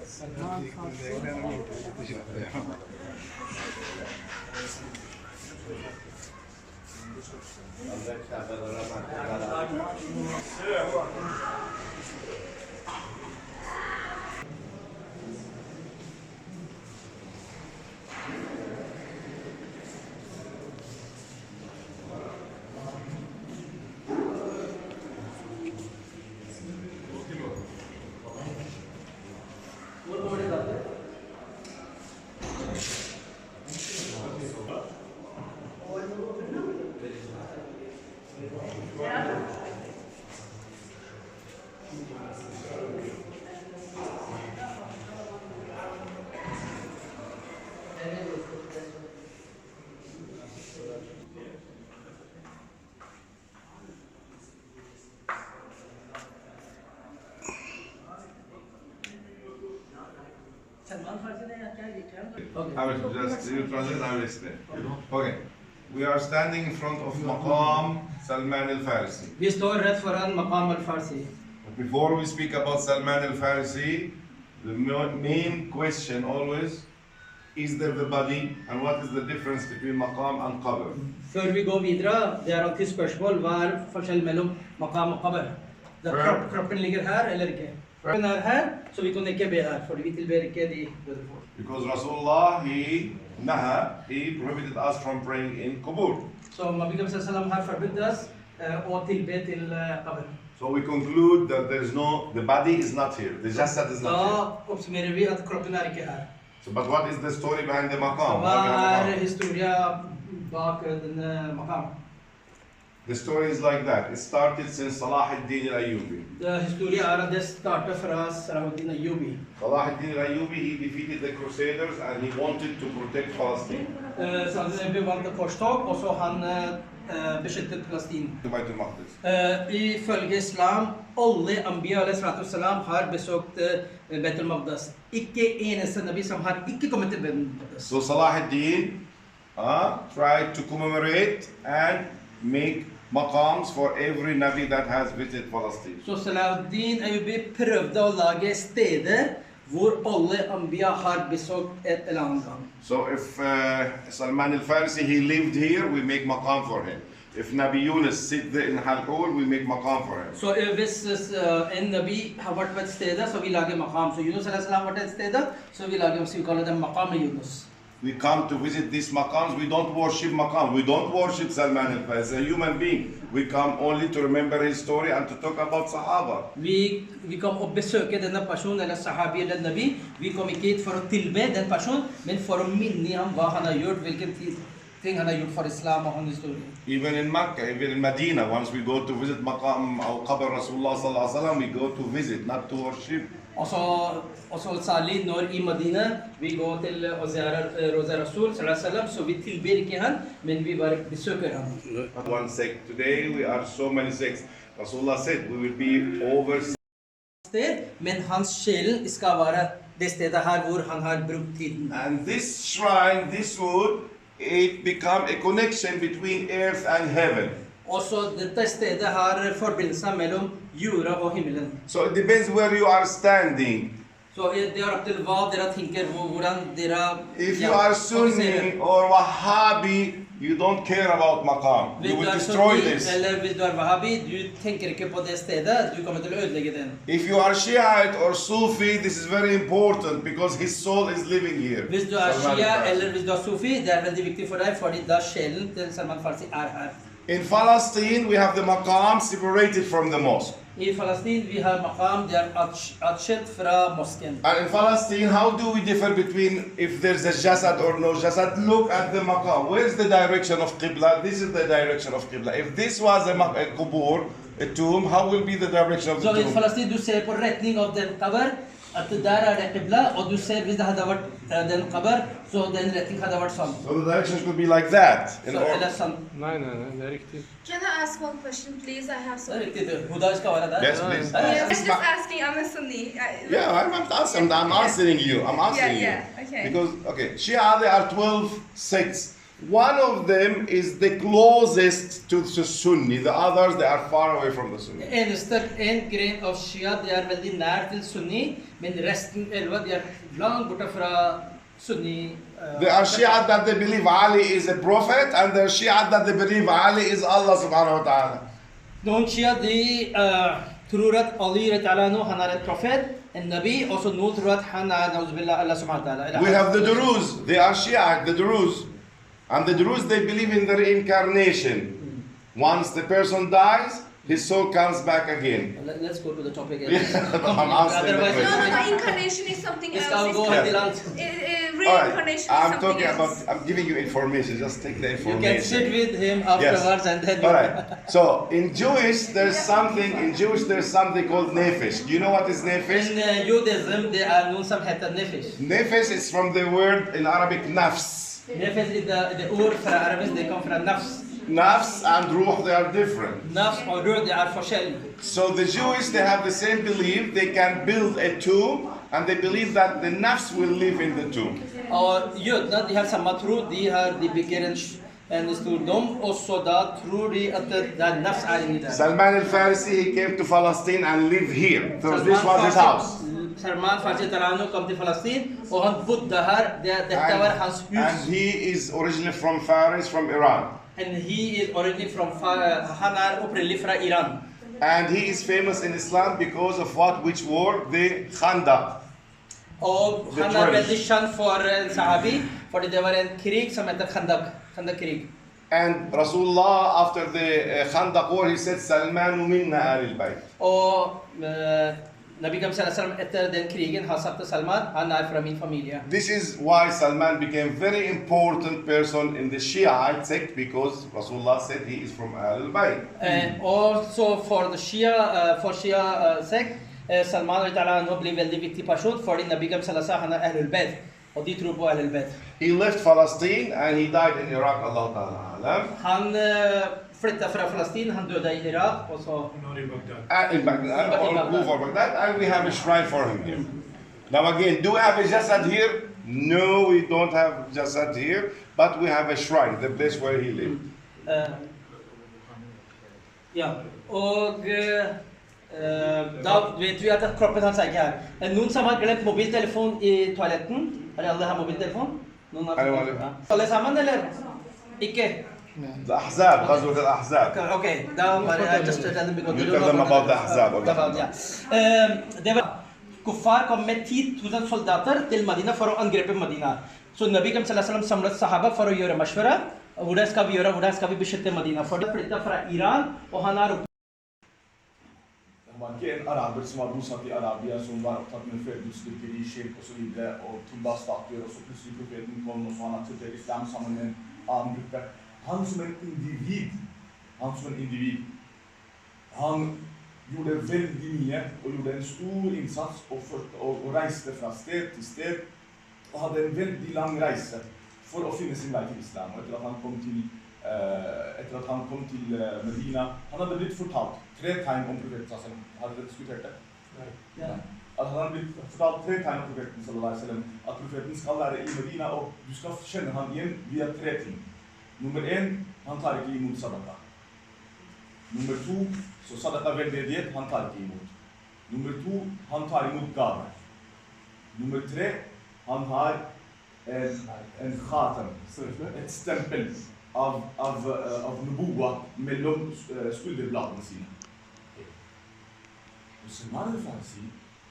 Salman, Farsi. Salman Farsi ne I will just you translate. I will explain. Okay, we are standing in front of Maqam Salman al-Farsi. Vi står rett foran Maqam al-Farsi. Before we speak about Salman al-Farsi, the main question always is there the body and what is the difference between Maqam and Qabr? Før vi går videre, det alltid spørsmål hva forskjell mellom Maqam og Qabr. Kroppen ligger her eller ikke? Kroppen her, så vi kan ikke be her, for vi tilber ikke de døde folk. Because Rasulullah, he prohibited us from praying in Qubur. Så Nabi sallam har forbudt oss å tilbe til Qabr. So we conclude that the body is not here, the jasad is not here. Da oppsummerer vi at kroppen ikke her. So, but what is the story behind the Maqam? Hva historia bak denne Maqam? The story is like that. It started since Salah ad-Din al-Ayyubi. Historia at det startet fra Salahuddin Ayyubi. Salah ad-Din al-Ayyubi, he defeated the Crusaders and he wanted to protect Palestine. Salahuddin Ayyubi vant korstog, og så han beskyttet Palestine. To Beit al-Maqdis. Ifølge islam, alle Anbiya salam har besøkt Beit al-Maqdis. Ikke eneste nabi som har ikke kommet til Beit al-Maqdis. So Salah ad-Din tried to commemorate and make maqams for every Nabi that has visited Palestine. Så Salahuddin Ayyubi prøvde å lage steder hvor alle Anbiya har besøkt et eller annet gang. So if Salman al-Farsi, he lived here, we make maqam for him. If Nabi Yunus sit there in Halqur, we make maqam for him. Så hvis en nabi har vært på et sted, så vi lager maqam. Så Yunus har vært et sted, så vi lager, så vi kaller det maqam Yunus. We come to visit these maqams, we don't worship maqam, we don't worship Salman al-Farsi, a human being. We come only to remember his story and to talk about Sahaba. Vi kom og besøke denne personen, eller sahabi eller nabi. Vi kom ikke hit for å tilbe den personen, men for å minne ham hva han har gjort, hvilken ting han har gjort for islam og hans historie. Even in Makkah, even in Medina, once we go to visit maqam or qabr Rasulullah sallallahu alaihi wasallam, we go to visit, not to worship. Og så særlig når i Medina vi går til Roza Rasul sallallahu alaihi wasallam, så vi tilber ikke han, men vi bare besøker han. One sect. Today we are so many sects. Rasulullah said we will be over. Men hans sjelen skal være det stedet her hvor han har brukt tiden. And this shrine, this wood, it become a connection between earth and heaven. Og så dette stedet har forbindelse mellom jorda og himmelen. So it depends where you are standing. Så det er opp til hva dere tenker, hvordan dere... If you are Sunni or Wahhabi, you don't care about maqam. You will destroy this. Eller hvis du er Wahhabi, du tenker ikke på det stedet, du kommer til å ødelegge den. If you are Shiite or Sufi, this is very important because his soul is living here. Hvis du er Shia eller hvis du er Sufi, det er veldig viktig for deg, fordi da sjelen til Salman Farsi er her. In Palestine, we have the maqam separated from the mosque. I Palestine, vi har maqam, det er atskilt fra mosken. And in Palestine, how do we differ between if there's a jasad or no jasad? Look at the maqam. Where's the direction of Qibla? This is the direction of Qibla. If this was a qubur, a tomb, how will be the direction of the tomb? Så i Palestine, du ser på retning av den qabr, at der er det Qibla, og du ser hvis det hadde vært den qabr, så den retning hadde vært sånn. So the direction should be like that. Så eller sånn. Nei, det er riktig. Can I ask one question, please? I have Det some. er riktig, Huda skal være der. Yes, please. I'm just asking. I'm a Sunni. Yeah, I'm answering you. I'm answering Yeah, you. okay. Because, okay, Shia, there are 12 sects. One of them is the closest to the Sunni. The others, they are far away from the Sunni. En gren av Shia, de veldig nær til Sunni, men resten de langt borte fra Sunni. There are Shia that they believe Ali is a prophet, and there are Shia that they believe Ali is Allah subhanahu wa ta'ala. Noen Shia de tror at Ali han er et profet, en nabi, og så noen tror at han er Allah subhanahu wa ta'ala. We have the Druze. They are Shia, the Druze. And the Druze, they believe in the reincarnation. Once the person dies, his soul comes back again. Let's go to the topic again. I'm answering the question. No, incarnation is something else. Reincarnation I'm is talking something about, else. I'm giving you information, just take the information. You can sit with him afterwards and then Alright, so in Jewish there's something called nefesh. Do you know what is nefesh? In Judaism, there are known some heter nefesh. Nefesh is from the word in Arabic nafs. Nefesh is the word for Arabic, they come from nafs. Nafs and ruh, they are different. Nafs or ruh, they are forskjellige. So the Jewish, they have the same belief. They can build a tomb, and they believe that the nafs will live in the tomb. Og jødene, de har samme tro, de bygger en stor dom, og så da tror de at det er nafs inni der. Salman al-Farsi, he came to Palestine and lived here. So this was his house. Salman Farsi kom til Palestine, og han bodde her, dette var hans hus. And he is originally from Faris, from Iran. And he is originally from, han er opprinnelig fra Iran. And he is famous in Islam because of which war? The Khandaq. Og han er veldig kjent for en sahabi, fordi det var en krig som heter Khandaq-krig. And Rasulullah, after the Khandaq war, he said, Salman minna alil bayt. Og Nabi sallam etter den krigen har sagt til Salman, han er fra min familie. This is why Salman became very important person in the Shiite sect, because Rasulullah said he is from Ahlul Bayt. Also for the Shia sect, Salman blir veldig viktig person, fordi Nabi sallam han er Ahlul Bayt, og de tror på Ahlul Bayt. He left Palestine and he died in Iraq, Allah Ta'ala. Han flyttet fra Palestine, han døde i Irak, og så... In Baghdad, or move for Baghdad, and we have a shrine for him here. Now again, do we have a jasad here? No, we don't have jasad here, but we have a shrine, the place where he lived. Ja, og da vet vi at kroppen hans er ikke her. Noen som har glemt mobiltelefon i toaletten? Alle har mobiltelefon? Alle sammen, eller? Ikke? The Ahzab, غزوة الأحزاب. Okay, da var jeg just tell them because You tell them about the Ahzab. Det var kuffar kom med 10,000 soldater til Medina for å angripe Medina. Så Nabi sallam samlet sahaba for å gjøre mashwara. Hvordan skal vi gjøre, hvordan skal vi beskytte Medina? For det flyttet fra Iran, og han er Det var ikke en araber som var bosatt i Arabia, som var opptatt med fødelsesstyrker i kirk og så videre, og tubba statuer, og så plutselig profeten kom, og så han aksepterte islam sammen med en annen gruppe. Han som en individ, han gjorde veldig mye, og gjorde en stor innsats, og reiste fra sted til sted, og hadde en veldig lang reise for å finne sin vei til islam. Og etter at han kom til Medina, han hadde blitt fortalt 3 tegn om profeten. Hadde dere diskutert det? Ja. Han hadde blitt fortalt 3 tegn om profeten, sallallahu alaihi wasallam, at profeten skal være i Medina, og du skal kjenne han igjen via 3 ting. Nummer 1, han tar ikke imot sadaka. Nummer 2, så sadaka veldedighet, han tar ikke imot. Nummer 2, han tar imot gave. Nummer 3, han har en khatam, et stempel av nubuwa mellom skulderbladene sine. Og Salman al-Farsi,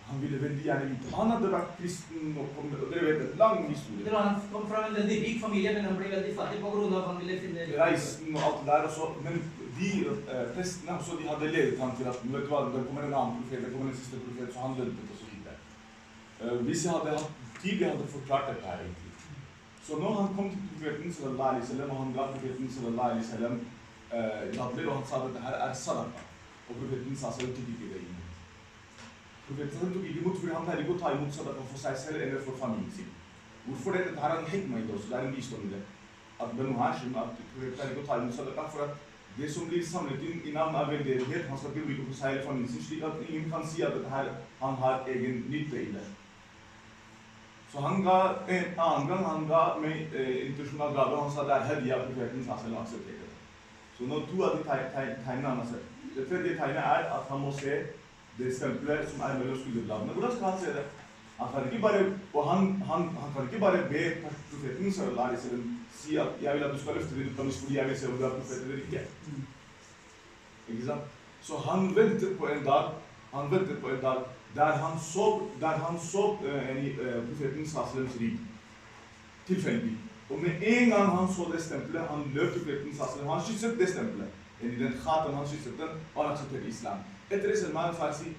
han ville veldig gjerne vite. Han hadde vært kristen, og dere vet, en lang historie. Han kom fra en veldig rik familie, men han ble veldig fattig på grunn av at han ville finne... Reisen og alt det der også, men de prestene også, de hadde ledet han til at, vet du hva, det kommer en annen profet, det kommer en siste profet, så han løntet og så videre. Hvis jeg hadde hatt tid, jeg hadde forklart dette her egentlig. Så når han kom til profeten, sallallahu alaihi wasallam, og han ga profeten, sallallahu alaihi wasallam, dadler, og han sa at dette her er sadaka. Og profeten sa seg, tok ikke det imot. Profeten tok ikke imot, fordi han pleier ikke å ta imot sadaka for seg selv eller for familien sin. Hvorfor det? Dette her er en hikmah i det også, det er en visdom i det. At Banu Hashim, at profeten pleier ikke å ta imot sadaka, for at det som blir samlet inn i navn av veldedighet, han skal ikke bruke for seg eller familien sin, slik at ingen kan si at dette her, han har egen nytte i det. Så han ga en annen gang han ga meg internasjonal gave, han sa det hediya profeten sallallahu aksepterte. Så når to av de tegnene han har sett. Det tredje tegnet at han må se det stempelet som mellom skulderbladene. Hvordan skal han se det? Han kan ikke bare, og han kan ikke bare be profeten sallallahu alaihi wasallam si at jeg vil at du skal løfte din utdannelse fordi jeg vil se om du er profet eller ikke. Ikke sant? Så han ventet på en dag, der han så profeten sallallahu rik, tilfeldig. Og med en gang han så det stempelet, han løp profeten sallallahu, han skysset det stempelet. I den khatam han skysset den, og han aksepterte islam. Etter det Salman Farsi,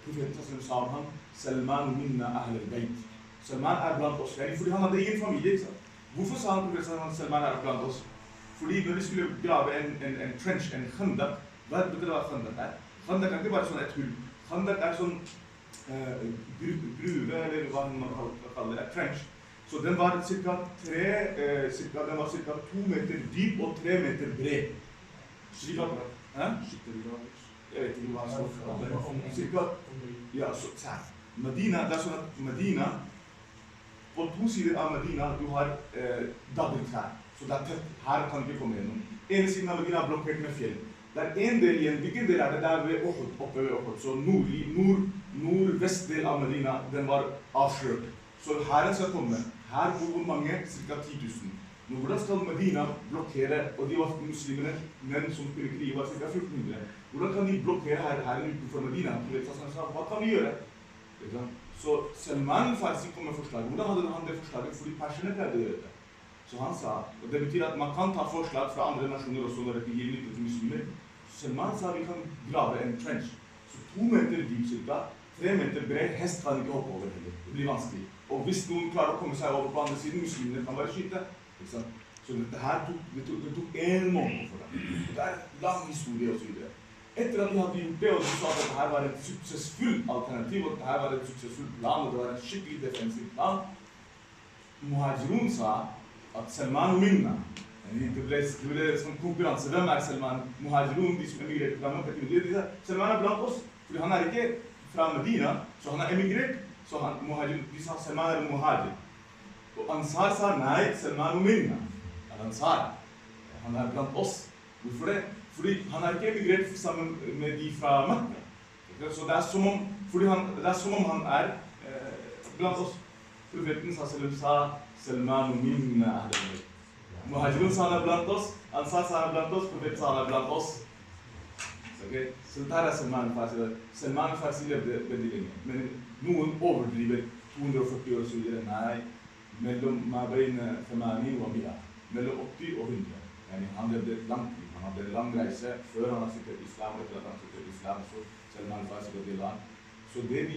profeten sallallahu sa om han, Salman minna ahl al-bayt. Salman blant oss, fordi han hadde ingen familie, ikke sant? Hvorfor sa han profeten Salman blant oss? Fordi når vi skulle grave en trench, en khandak, hva betyr det hva khandak er? Khandak ikke bare sånn et hull. Khandak sånn gruve, eller hva man kaller det, et trench. Så den var cirka 2 meter dyp og 3 meter bred. Slik at, jeg vet ikke hva det er. Cirka, ja, så Medina, det sånn at Medina, på 2 sider av Medina, du har daddeltrær. Så det tett, her kan ikke komme gjennom. Ene siden av Medina blokkert med fjell. Det en del igjen, hvilken del det der ved Uhud, oppe ved Uhud. Så nordvest del av Medina, den var avslørt. Så herren skal komme. Her bor hvor mange? Cirka 10 000. Nå, hvordan skal Medina blokkere, og de var muslimene, men som kunne krige var cirka 1400. Hvordan kan de blokkere herren utenfor Medina? Hva kan vi gjøre? Så Salman Farsi kom med forslag. Hvordan hadde han det forslaget? Fordi perserne pleide å gjøre det. Så han sa, og det betyr at man kan ta forslag fra andre nasjoner også når det gir nytte til muslimer. Salman sa vi kan grave en trench. Så 2 meter dyp cirka, 3 meter bred, hest kan ikke hoppe over heller. Det blir vanskelig. Og hvis noen klarer å komme seg over på andre siden, muslimene kan bare skyte. Så dette her tok 1 måned for dem. Det en lang historie og så videre. Etter at de hadde gjort det, og de sa at dette her var et suksessfull alternativ, og dette her var et suksessfull plan, og det var en skikkelig defensiv plan, Muhajirun sa at Salman minna. Det ble sånn konkurranse. Hvem Salman? Muhajirun, de som emigrerte fra Mekka til Medina, de sa Salman blant oss, fordi han ikke fra Medina, så han emigrert, så de sa Salman muhajir. Og Ansar sa nei, Salman minna. Ansar, han blant oss. Hvorfor det? Fordi han ikke emigrert sammen med de fra Mekka. Så det som om han blant oss. Profeten sa Salman minna ahlul. Muhajirun sa han blant oss, Ansar sa han blant oss, profeten sa han blant oss. Så dette Salman Farsi. Salman Farsi levde veldig lenge. Men noen overdriver 240 år og så videre. Nei, mellom Mabein 80 og 100. Mellom 80 og 100. Han levde et langt liv. Han hadde en lang reise før han aksepterte islam, etter at han aksepterte islam, så Salman Farsi og det land. Så det vi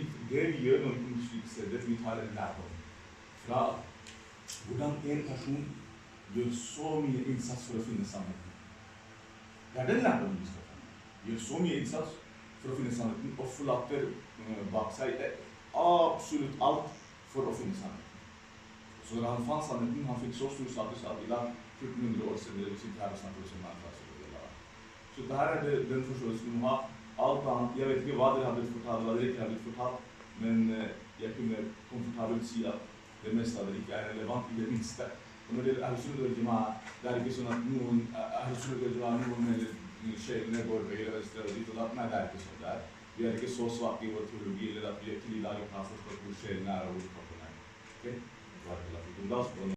gjør når vi kommer slik stedet, vi tar en lærdom fra hvordan en person gjør så mye innsats for å finne sannheten. Det den lærdommen vi skal ta. Gjør så mye innsats for å finne sannheten, og forlater bak seg absolutt alt for å finne sannheten. Så når han fant sannheten, han fikk så stor status at i dag, 1400 år siden, vi sitter her og snakker om Salman Farsi. Så dette den forståelsen vi må ha. Alt annet, jeg vet ikke hva dere har blitt fortalt, hva dere ikke har blitt fortalt, men jeg kunne komfortabelt si at det meste av det ikke relevant i det minste. Og når det Ahl-Sunnah wal-Jama'a, det ikke sånn at noen Ahl-Sunnah wal-Jama'a, noen eller sjelene går høyre, venstre og dit og datt. Nei, det ikke sånn det Vi ikke så svake i vår teologi, eller at vi til i dag kan forstå hvor sjelene og hvor kroppen Ok?